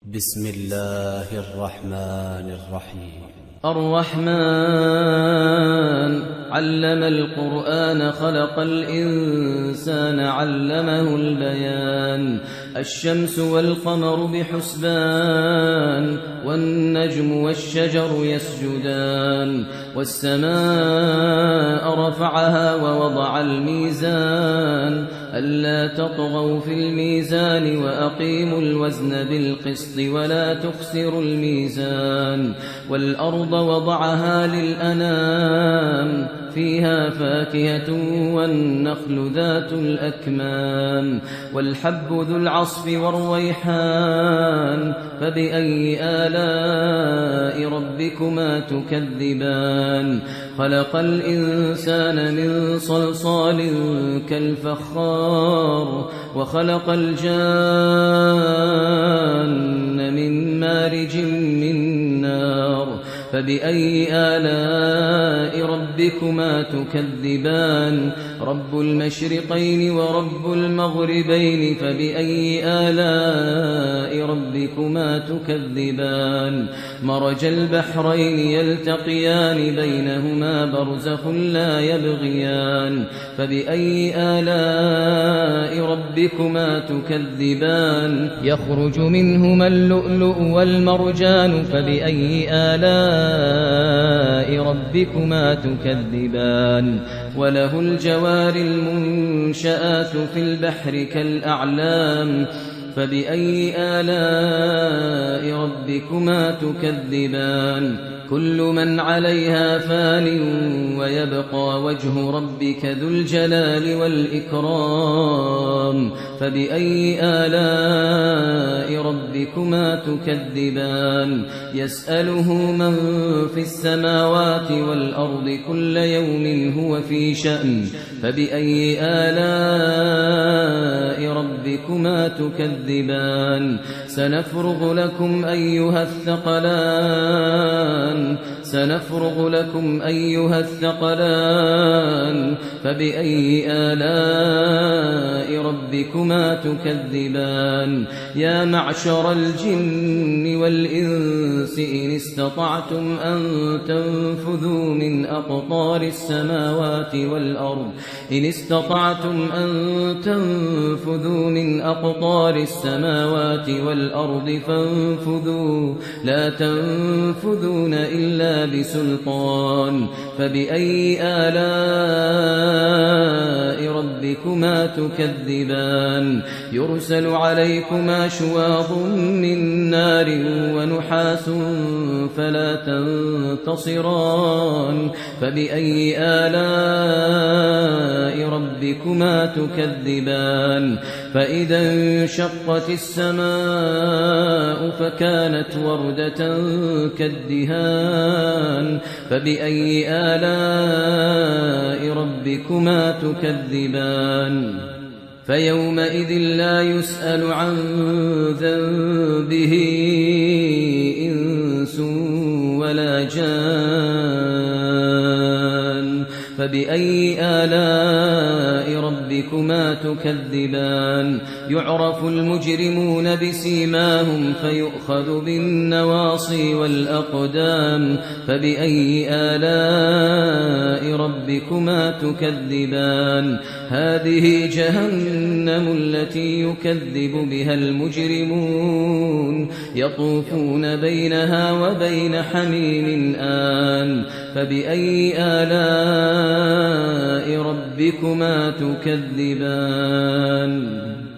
بسم الله الرحمن الرحيم. الرحمن علم القرآن خلق الإنسان علمه البيان. الشمس والقمر بحسبان والنجم والشجر يسجدان والسماء رفعها ووضع الميزان ألا تطغوا في الميزان وأقيموا الوزن بالقسط ولا تخسروا الميزان والأرض وضعها للأنام فيها فاكهة والنخل ذات الأكمام والحب ذو العصف والريحان فبأي آلاء ربكما تكذبان. خلق الإنسان من صلصال كالفخار وخلق الجان من مارج من نار فبأي آلاء ربكما تكذبان. رب المشرقين ورب المغربين فبأي آلاء ربكما تكذبان. مرج البحرين يلتقيان بينهما برزخ لا يبغيان فبأي آلاء ربكما تكذبان. يخرج منهما اللؤلؤ والمرجان فبأي آلاء ربكما تكذبان. وله الجوار المنشآت في البحر كالأعلام فبأي آلاء ربكما تكذبان. كل من عليها فان ويبقى وجه ربك ذو الجلال والإكرام فبأي آلاء ربكما تكذبان. يسأله من في السماوات والأرض كل يوم هو في شأن فبأي آلاء ربكما تكذبان. سنفرغ لكم أيها الثقلان فبأي آلاء ربكما تكذبان. يا معشر الجن والإنس إن استطعتم أن تنفذوا من أقطار السماوات والأرض فانفذوا لا تنفذون إلا بسلطان فبأي آلاء ربكما تكذبان. يرسل عليكما شواظ من نار ونحاس فلا تنتصران فبأي آلاء ربكما تكذبان. فإذا انشقت السماء فكانت وردة كالدهان فبأي آلاء ربكما تكذبان. فيومئذ لا يسأل عن ذنبه إنس ولا جان فبأي آلاء ربكما تكذبان. يعرف المجرمون بسيماهم فيؤخذ بالنواصي والأقدام فبأي آلاء ربكما تكذبان. هذه جهنم التي يكذب بها المجرمون يطوفون بينها وبين حميم آن فبأي آلاء ربكما تكذبان.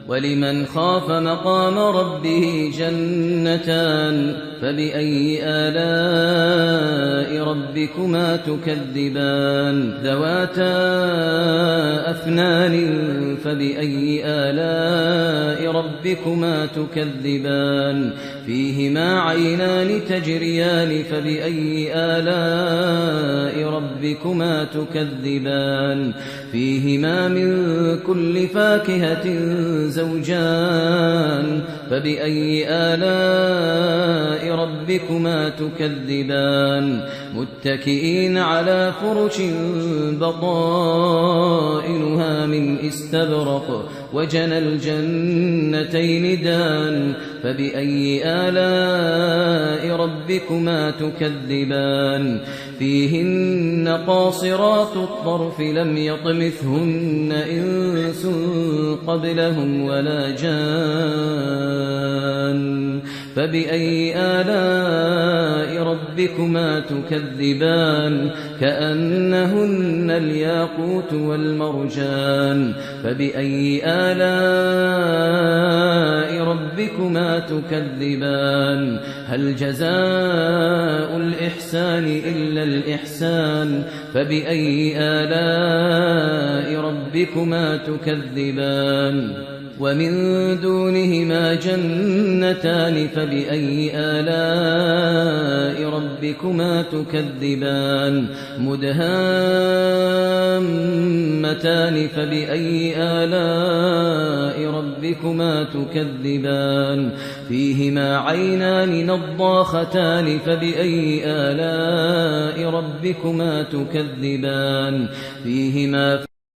ولمن خاف مقام ربه جنتان فبأي آلاء ربكما تكذبان. ذواتا أفنان فبأي آلاء ربكما تكذبان. فيهما عينان تجريان فبأي آلاء ربكما تكذبان. فيهما من كل فاكهة زوجان فبأي آلاء ربكما تكذبان. متكئين على فرش بطائنها من استبرق وجنى الجنتين دان فبأي آلاء ربكما تكذبان فيهن قاصرات الطرف لم يطمثهن إنس قبلهم ولا جان فبأي آلاء ربكما تكذبان كأنهن الياقوت والمرجان فبأي آلاء ربكما تكذبان هل جزاء الإحسان إلا الإحسان فبأي آلاء ربكما تكذبان ومن دونهما جنتان فبأي آلاء ربكما تكذبان مدهامتان فبأي آلاء ربكما تكذبان فيهما عينان نضاختان فبأي آلاء ربكما تكذبان فيهما